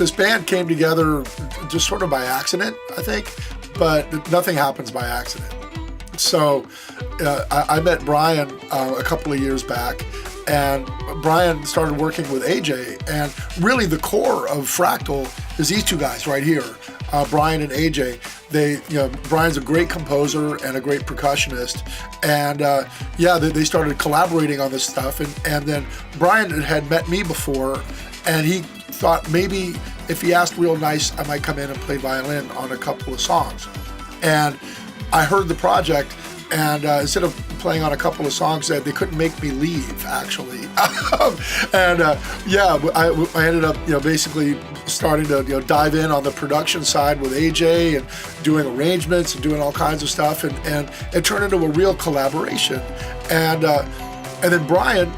this band came together just sort of by accident, I think, but nothing happens by accident. So I met Brian a couple of years back, and Brian started working with AJ, and really the core of Fractal is these two guys right here, Brian and AJ. Brian's a great composer and a great percussionist, and they started collaborating on this stuff, and then Brian had met me before, and he thought maybe if he asked real nice, I might come in and play violin on a couple of songs. And I heard the project, and instead of playing on a couple of songs, they couldn't make me leave, actually. I ended up, basically starting to, dive in on the production side with AJ and doing arrangements and doing all kinds of stuff, and it turned into a real collaboration. And then Brian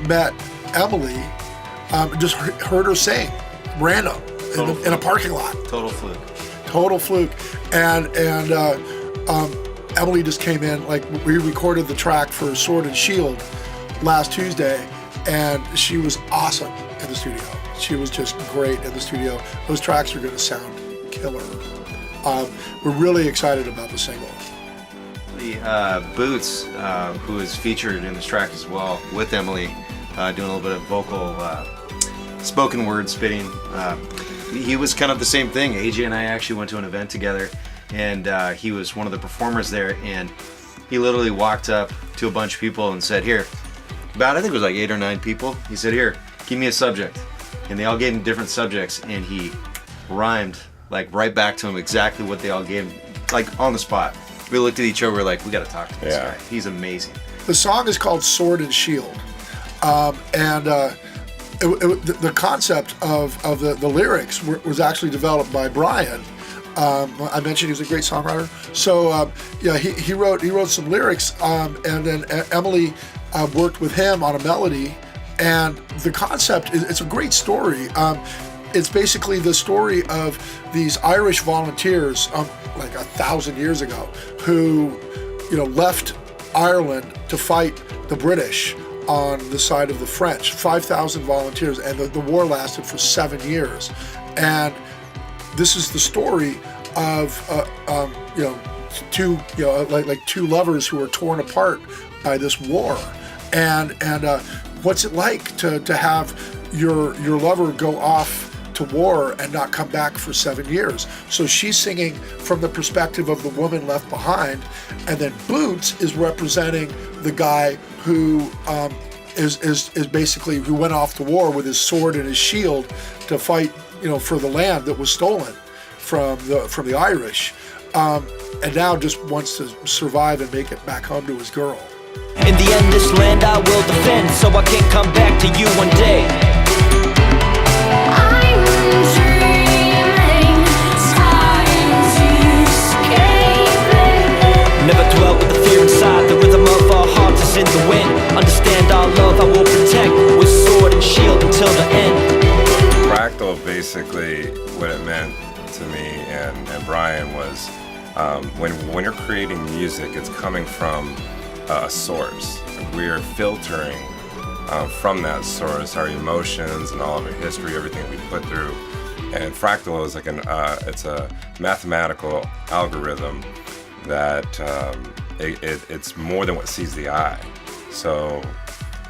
met Emily, just heard her sing, random, in a parking lot. Total fluke. And Emily just came in, we recorded the track for Sword and Shield last Tuesday, and she was awesome in the studio. She was just great in the studio. Those tracks are going to sound killer. We're really excited about the single. Boots, who is featured in this track as well with Emily, doing a little bit of vocal, spoken word spitting. He was kind of the same thing. AJ and I actually went to an event together, and he was one of the performers there, and he literally walked up to a bunch of people and said, here, I think it was like 8 or 9 people. He said, here, give me a subject. And they all gave him different subjects, and he rhymed right back to him exactly what they all gave him, on the spot. We looked at each other, we were like, we got to talk to this guy. He's amazing. The song is called Sword and Shield. The concept of the lyrics was actually developed by Brian. I mentioned he was a great songwriter. So he wrote some lyrics, and then Emily worked with him on a melody. And the concept it's a great story. It's basically the story of these Irish volunteers, 1,000 years ago, who left Ireland to fight the British on the side of the French. 5,000 volunteers, and the war lasted for 7 years. And this is the story of two lovers who are torn apart by this war, and what's it like to have your lover go off to war and not come back for 7 years. So she's singing from the perspective of the woman left behind, and then Boots is representing the guy who is basically who went off to war with his sword and his shield to fight for the land that was stolen from the Irish, and now just wants to survive and make it back home to his girl. In the end, this land I will defend, so I can come back to you one day. I'm dreaming, time to escape it. Never dwell with the fear inside, the rhythm of our hearts is in the wind. Understand our love I will protect with sword and shield until the end. Fractal, basically, what it meant to me and Brian was when you're creating music, it's coming from a source. We're filtering from that source our emotions and all of our history, everything we put through. And Fractal is it's a mathematical algorithm that it's more than what sees the eye. So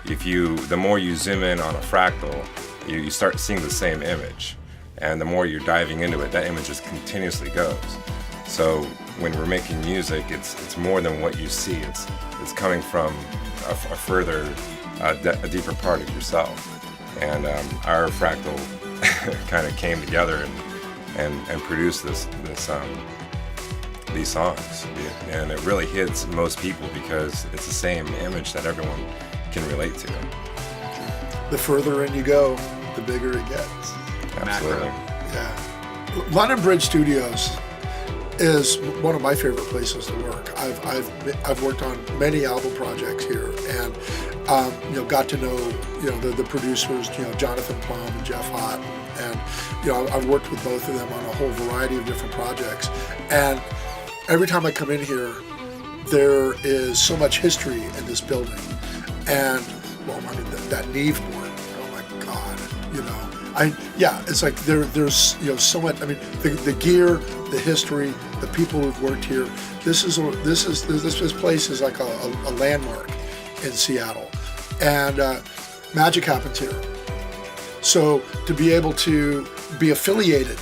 the more you zoom in on a fractal, you start seeing the same image. And the more you're diving into it, that image just continuously goes. So when we're making music, it's more than what you see. It's coming from a further, a deeper part of yourself. And our fractal kind of came together and produced these songs. And it really hits most people because it's the same image that everyone can relate to. The further in you go, the bigger it gets. Absolutely. Yeah. London Bridge Studios is one of my favorite places to work. I've worked on many album projects here, and got to know the producers, Jonathan Plum and Jeff Hott, and I've worked with both of them on a whole variety of different projects. And every time I come in here, there is so much history in this building, and that Neve board. Oh my God, It's like there's so much. I mean, the gear, the history, the people who've worked here. This place is like a landmark in Seattle, and magic happens here. So to be able to be affiliated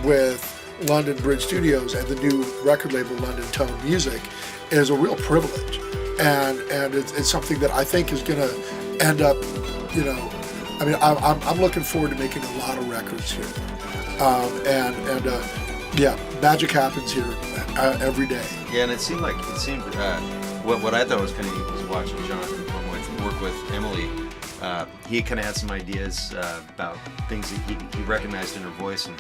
with London Bridge Studios and the new record label London Tone Music is a real privilege, and it's something that I think is going to end up, I mean, I'm looking forward to making a lot of records here, magic happens here every day. Yeah, and it seemed what I thought was kind of neat was watching John work with Emily. He kind of had some ideas about things that he recognized in her voice and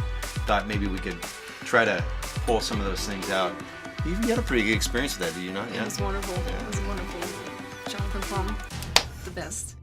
thought maybe we could try to pull some of those things out. You had a pretty good experience with that, did you not? Yeah. It was wonderful. Yeah. It was wonderful. Jonathan Plum, the best.